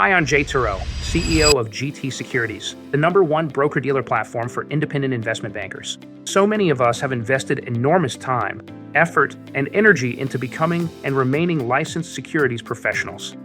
Hi, I'm Turo, CEO of GT Securities, the #1 broker-dealer platform for independent investment bankers. So many of us have invested enormous time, effort, and energy into becoming and remaining licensed securities professionals.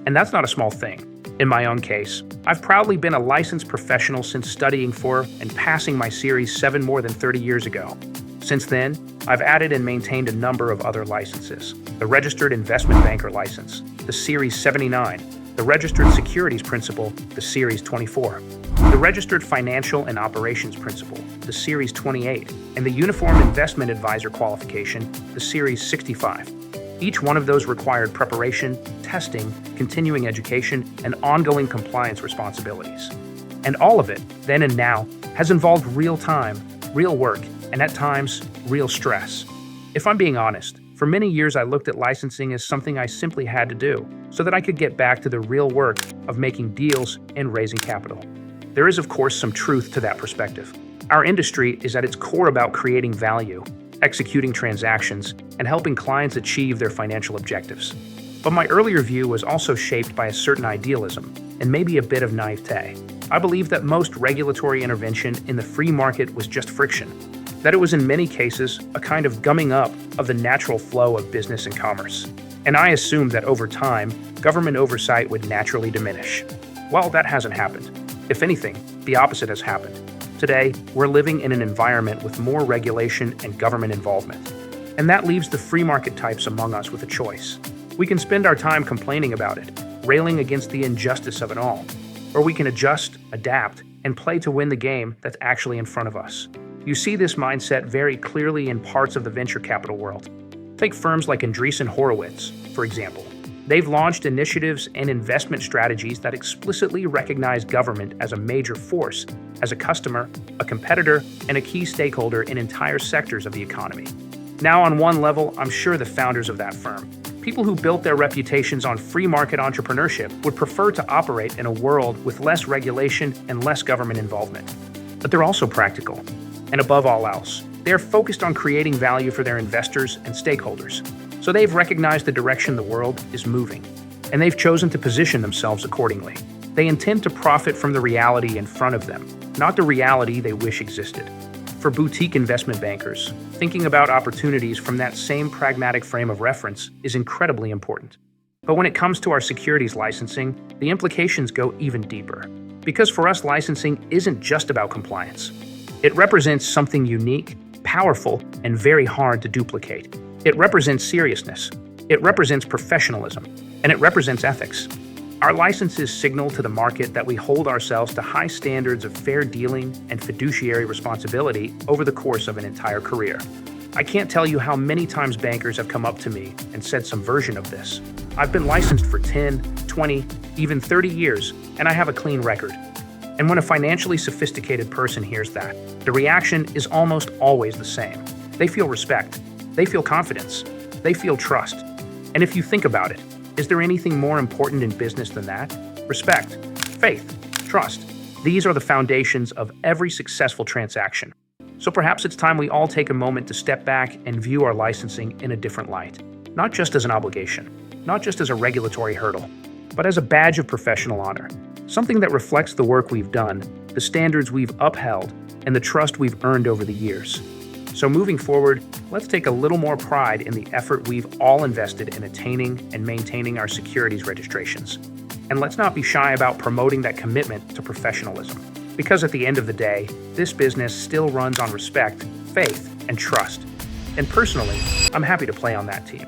And that's not a small thing. In my own case, I've proudly been a licensed professional since studying for and passing my Series 7 more than 30 years ago. Since then, I've added and maintained a number of other licenses: the Registered Investment Banker license, the Series 79, the Registered Securities Principal, the Series 24, the Registered Financial and Operations Principal, the Series 28, and the Uniform Investment Advisor qualification, the Series 65. Each one of those required preparation, testing, continuing education, and ongoing compliance responsibilities. And all of it, then and now, has involved real time, real work, and at times, real stress. If I'm being honest, for many years I looked at licensing as something I simply had to do so that I could get back to the real work of making deals and raising capital. There is, of course, some truth to that perspective. Our industry is at its core about creating value, executing transactions, and helping clients achieve their financial objectives. But my earlier view was also shaped by a certain idealism and maybe a bit of naivete. I believed that most regulatory intervention in the free market was just friction, that it was in many cases a kind of gumming up of the natural flow of business and commerce. And I assumed that over time, government oversight would naturally diminish. Well, that hasn't happened. If anything, the opposite has happened. Today, we're living in an environment with more regulation and government involvement. And that leaves the free market types among us with a choice. We can spend our time complaining about it, railing against the injustice of it all. Or we can adjust, adapt, and play to win the game that's actually in front of us. You see this mindset very clearly in parts of the venture capital world. Take firms like Andreessen Horowitz, for example. They've launched initiatives and investment strategies that explicitly recognize government as a major force, as a customer, a competitor, and a key stakeholder in entire sectors of the economy. Now, on one level, I'm sure the founders of that firm, people who built their reputations on free market entrepreneurship, would prefer to operate in a world with less regulation and less government involvement. But they're also practical. And above all else, they are focused on creating value for their investors and stakeholders. So they've recognized the direction the world is moving, and they've chosen to position themselves accordingly. They intend to profit from the reality in front of them, not the reality they wish existed. For boutique investment bankers, thinking about opportunities from that same pragmatic frame of reference is incredibly important. But when it comes to our securities licensing, the implications go even deeper. Because for us, licensing isn't just about compliance. It represents something unique, powerful, and very hard to duplicate. It represents seriousness, it represents professionalism, and it represents ethics. Our licenses signal to the market that we hold ourselves to high standards of fair dealing and fiduciary responsibility over the course of an entire career. I can't tell you how many times bankers have come up to me and said some version of this. I've been licensed for 10, 20, even 30 years, and I have a clean record. And when a financially sophisticated person hears that, the reaction is almost always the same. They feel respect. They feel confidence. They feel trust. And if you think about it, is there anything more important in business than that? Respect, faith, trust. These are the foundations of every successful transaction. So perhaps it's time we all take a moment to step back and view our licensing in a different light. Not just as an obligation, not just as a regulatory hurdle, but as a badge of professional honor. Something that reflects the work we've done, the standards we've upheld, and the trust we've earned over the years. So moving forward, let's take a little more pride in the effort we've all invested in attaining and maintaining our securities registrations. And let's not be shy about promoting that commitment to professionalism. Because at the end of the day, this business still runs on respect, faith, and trust. And personally, I'm happy to play on that team.